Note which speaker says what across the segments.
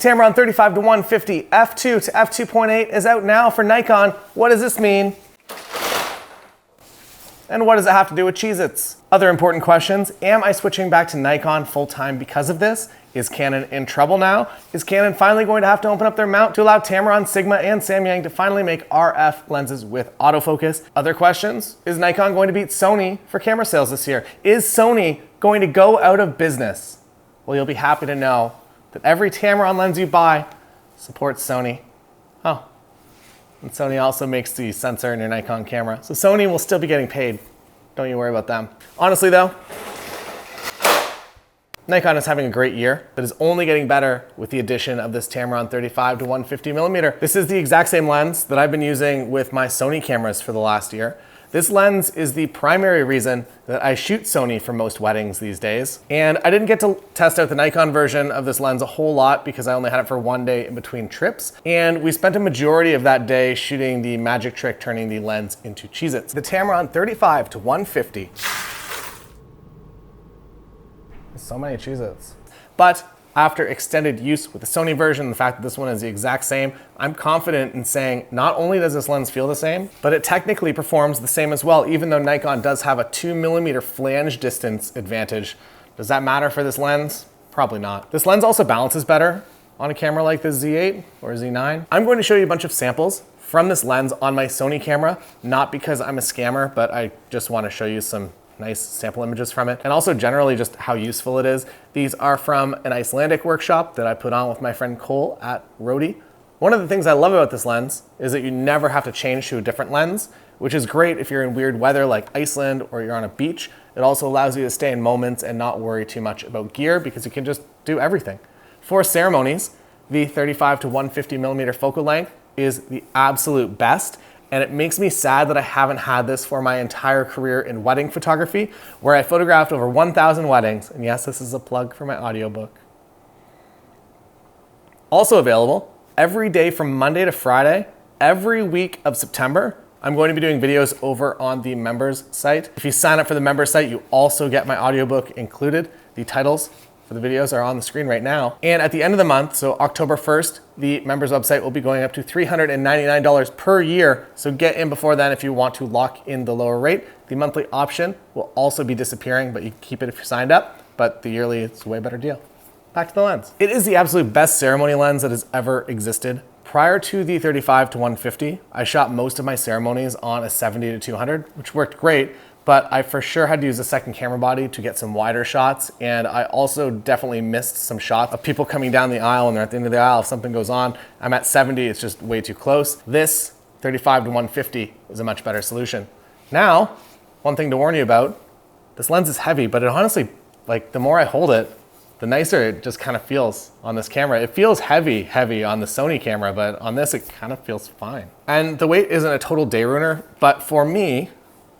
Speaker 1: Tamron 35-150 f2 to f2.8 is out now for Nikon. What does this mean? And what does it have to do with Cheez-Its? Other important questions. Am I switching back to Nikon full-time because of this? Is Canon in trouble now? Is Canon finally going to have to open up their mount to allow Tamron, Sigma, and Samyang to finally make RF lenses with autofocus? Other questions. Is Nikon going to beat Sony for camera sales this year? Is Sony going to go out of business? Well, you'll be happy to know that every Tamron lens you buy supports Sony. Oh, and Sony also makes the sensor in your Nikon camera. So Sony will still be getting paid. Don't you worry about them. Honestly though, Nikon is having a great year that is only getting better with the addition of this Tamron 35-150mm. This is the exact same lens that I've been using with my Sony cameras for the last year. This lens is the primary reason that I shoot Sony for most weddings these days. And I didn't get to test out the Nikon version of this lens a whole lot because I only had it for one day in between trips. And we spent a majority of that day shooting the magic trick, turning the lens into Cheez-Its. The Tamron 35-150. So many Cheez-Its. But after extended use with the Sony version, the fact that this one is the exact same, I'm confident in saying not only does this lens feel the same, but it technically performs the same as well, even though Nikon does have a 2mm flange distance advantage. Does that matter for this lens? Probably not. This lens also balances better on a camera like the Z8 or Z9. I'm going to show you a bunch of samples from this lens on my Sony camera, not because I'm a scammer, but I just want to show you some nice sample images from it, and also generally just how useful it is. These are from an Icelandic workshop that I put on with my friend Cole at Rody. One of the things I love about this lens is that you never have to change to a different lens, which is great if you're in weird weather like Iceland or you're on a beach. It also allows you to stay in moments and not worry too much about gear because you can just do everything. For ceremonies, the 35-150mm focal length is the absolute best. And it makes me sad that I haven't had this for my entire career in wedding photography, where I photographed over 1,000 weddings. And yes, this is a plug for my audiobook. Also available every day from Monday to Friday, every week of September. I'm going to be doing videos over on the members site. If you sign up for the members site, you also get my audiobook included. The titles for the videos are on the screen right now. And at the end of the month, so October 1st, the members website will be going up to $399 per year. So get in before then if you want to lock in the lower rate. The monthly option will also be disappearing, but you can keep it if you're signed up. But the yearly is a way better deal. Back to the lens. It is the absolute best ceremony lens that has ever existed. Prior to the 35-150, I shot most of my ceremonies on a 70-200, which worked great. But I for sure had to use a second camera body to get some wider shots. And I also definitely missed some shots of people coming down the aisle and they're at the end of the aisle. If something goes on, I'm at 70, it's just way too close. This 35-150 is a much better solution. Now, one thing to warn you about, this lens is heavy, but it honestly, like the more I hold it, the nicer it just kind of feels on this camera. It feels heavy on the Sony camera, but on this, it kind of feels fine. And the weight isn't a total day ruiner, but for me,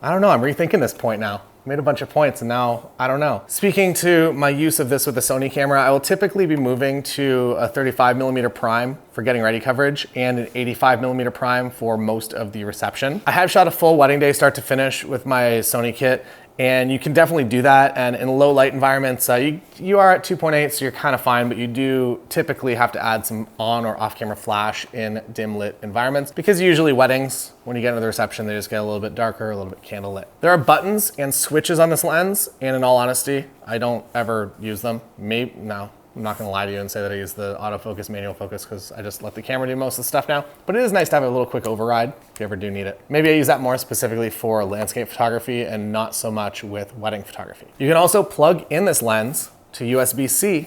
Speaker 1: I don't know, I'm rethinking this point now. I made a bunch of points and now I don't know. Speaking to my use of this with the Sony camera, I will typically be moving to a 35mm prime for getting ready coverage and an 85mm prime for most of the reception. I have shot a full wedding day start to finish with my Sony kit, and you can definitely do that. And in low light environments, you are at 2.8, so you're kind of fine, but you do typically have to add some on or off camera flash in dim lit environments because usually weddings, when you get into the reception, they just get a little bit darker, a little bit candle lit. There are buttons and switches on this lens, and in all honesty, I don't ever use them. No, I'm not gonna lie to you and say that I use the autofocus, manual focus, because I just let the camera do most of the stuff now. But it is nice to have a little quick override if you ever do need it. Maybe I use that more specifically for landscape photography and not so much with wedding photography. You can also plug in this lens to USB-C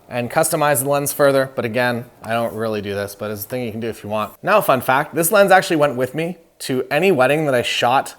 Speaker 1: and customize the lens further. But again, I don't really do this, but it's a thing you can do if you want. Now, a fun fact, this lens actually went with me to any wedding that I shot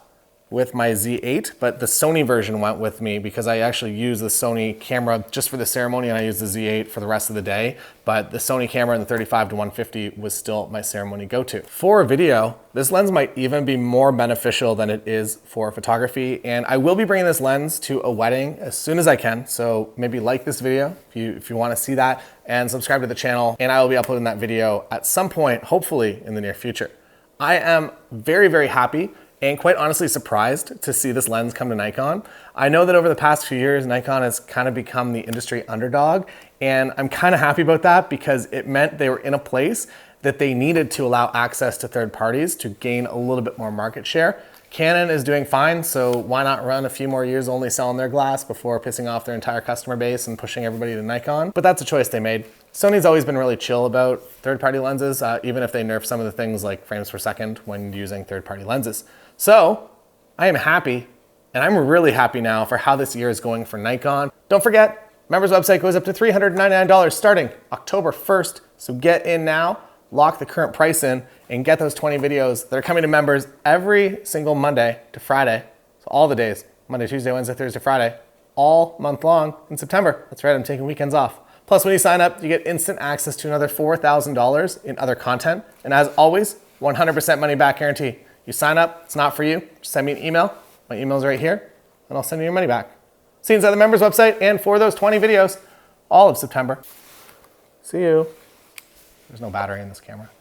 Speaker 1: with my Z8, but the Sony version went with me because I actually use the Sony camera just for the ceremony and I use the Z8 for the rest of the day. But the Sony camera and the 35-150 was still my ceremony go-to. For video, this lens might even be more beneficial than it is for photography. And I will be bringing this lens to a wedding as soon as I can. So maybe like this video if you want to see that, and subscribe to the channel. And I will be uploading that video at some point, hopefully in the near future. I am very, very happy and quite honestly surprised to see this lens come to Nikon. I know that over the past few years, Nikon has kind of become the industry underdog, and I'm kind of happy about that because it meant they were in a place that they needed to allow access to third parties to gain a little bit more market share. Canon is doing fine, so why not run a few more years only selling their glass before pissing off their entire customer base and pushing everybody to Nikon? But that's a choice they made. Sony's always been really chill about third-party lenses, even if they nerf some of the things like frames per second when using third-party lenses. So I am happy, and I'm really happy now for how this year is going for Nikon. Don't forget, members website goes up to $399 starting October 1st, so get in now, lock the current price in, and get those 20 videos that are coming to members every single Monday to Friday. So all the days, Monday, Tuesday, Wednesday, Thursday, Friday, all month long in September. That's right, I'm taking weekends off. Plus, when you sign up, you get instant access to another $4,000 in other content. And as always, 100% money back guarantee. You sign up, it's not for you, just send me an email. My email's right here, and I'll send you your money back. See you inside the members website and for those 20 videos, all of September. See you. There's no battery in this camera.